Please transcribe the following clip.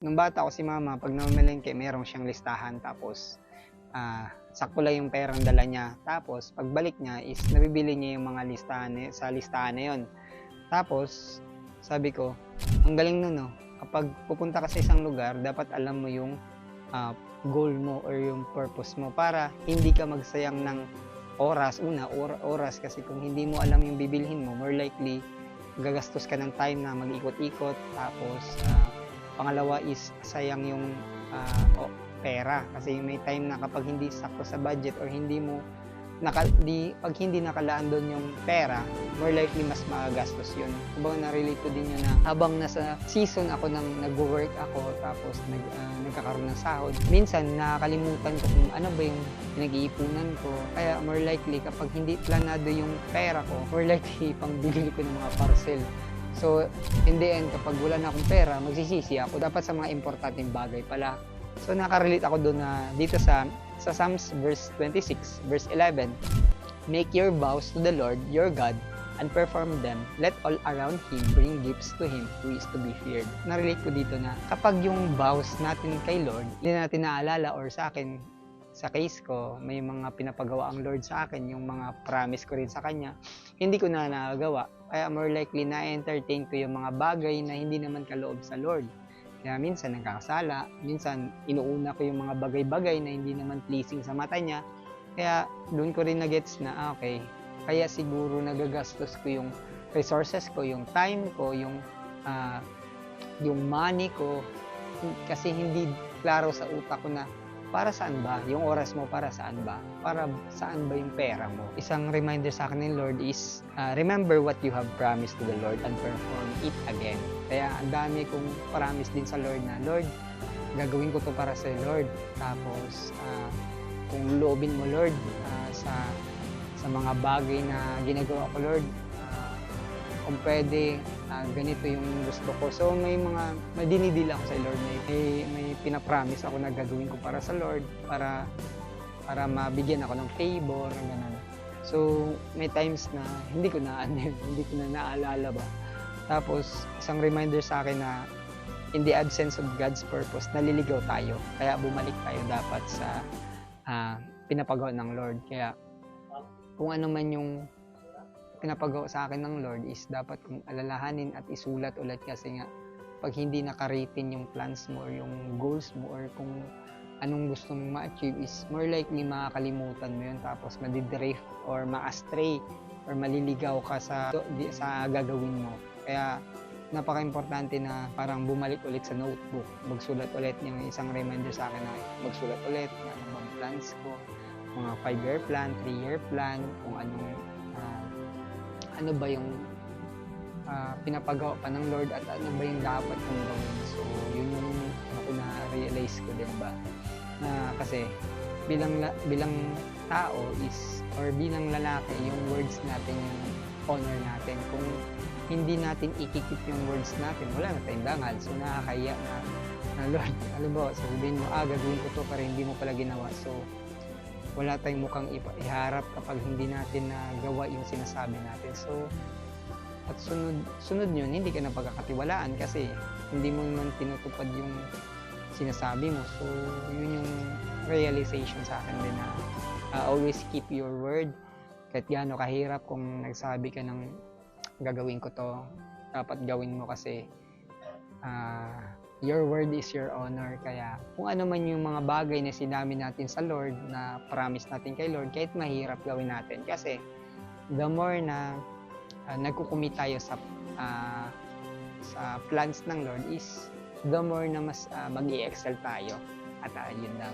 Nung bata ako si mama 'pag namamalengke meron siyang listahan tapos, sakto lang yung perang dala niya. Tapos pagbalik niya is nabibili niya yung mga listahan sa listahan na yun. Tapos sabi ko, "Ang galing nun 'no, kapag pupunta ka sa isang lugar dapat alam mo yung, goal mo or yung purpose mo para hindi ka magsayang ng oras. Una, oras kasi kung hindi mo alam yung bibilhin mo more likely gagastos ka ng time na mag-ikot-ikot tapos, pangalawa is sayang yung, pera kasi may time na kapag hindi sakto sa budget or hindi mo 'pag hindi nakalaan dun yung pera, more likely mas magagastos yun. Kumbaga na-relate ko din yun na habang nasa season ako ng nagwo-work ako tapos nagkakaroon ng sahod, minsan nakakalimutan ko kung ano ba yung pinag-iipunan ko. Kaya more likely kapag hindi planado yung pera ko, more likely pangbibili ko ng mga parcel. So, in the end, kapag wala na akong pera, magsisisi ako. Dapat sa mga importanteng bagay pala. So, nakarelate ako doon na dito sa Psalms verse 26, verse 11, "Make your vows to the Lord your God and perform them. Let all around Him bring gifts to Him who is to be feared." Narelate ko dito na kapag yung vows natin kay Lord, hindi natin naalala or sa akin, sa case ko, may mga pinapagawa ang Lord sa akin, yung mga promise ko rin sa Kanya, hindi ko na nagagawa. Kaya more likely na-entertain ko yung mga bagay na hindi naman kaloob sa Lord. Kaya minsan nagkakasala, minsan inuuna ko yung mga bagay-bagay na hindi naman pleasing sa mata niya. Kaya doon ko rin na-gets na, okay, kaya siguro nagagastos ko yung resources ko, yung time ko, yung money ko, kasi hindi klaro sa utak ko na para saan ba? Yung oras mo para saan ba? Para saan ba yung pera mo? Isang reminder sa akin ng Lord is, remember what you have promised to the Lord and perform it again. Kaya ang dami kong promise din sa Lord na, Lord, gagawin ko to para sa Lord. Tapos, kung loobin mo Lord, sa mga bagay na ginagawa ko Lord, kung pwede, ganito yung gusto ko. So may dinidila ako sa Lord, may pinapromise ako na gagawin ko para sa Lord, para mabigyan ako ng favor, ganun. So may times na hindi ko na hindi ko na naalala ba. Tapos isang reminder sa akin na in the absence of God's purpose, naliligaw tayo. Kaya bumalik tayo dapat sa pinapagawa ng Lord. Kaya kung ano man yung pinapagawa sa akin ng Lord is dapat kong alalahanin at isulat ulit kasi nga pag hindi nakarating yung plans mo or yung goals mo or kung anong gusto mong ma-achieve is more likely makakalimutan mo yun tapos madidrift or ma-astray or maliligaw ka sa gagawin mo. Kaya napaka-importante na parang bumalik ulit sa notebook, magsulat ulit. Yung isang reminder sa akin na magsulat ulit ng mga plans ko, mga 5-year plan, 3-year plan, kung ano ba yung pinapagawa pa ng Lord at ano ba yung dapat kong gawin. So, yun yung na-realize ko din ba. Na kasi, bilang tao is, or bilang lalaki, yung words natin, yung honor natin. Kung hindi natin ikikip yung words natin, wala na tayong dangal. So, nakakaya na Lord, alam mo, sabihin mo, gagawin ko to pero hindi mo pala ginawa. So, wala tayong mukhang iharap kapag hindi natin nagawa yung sinasabi natin. So, at sunod yun, hindi ka na pagkakatiwalaan kasi hindi mo naman tinutupad yung sinasabi mo. So, yun yung realization sa akin din na always keep your word. Kahit gaano kahirap kung nagsabi ka ng gagawin ko to, dapat gawin mo kasi your word is your honor. Kaya kung ano man yung mga bagay na sinabi natin sa Lord, na promise natin kay Lord, kahit mahirap gawin natin. Kasi the more na nagkukumit tayo sa plans ng Lord is the more na mas mag-i-excel tayo. At yun lang.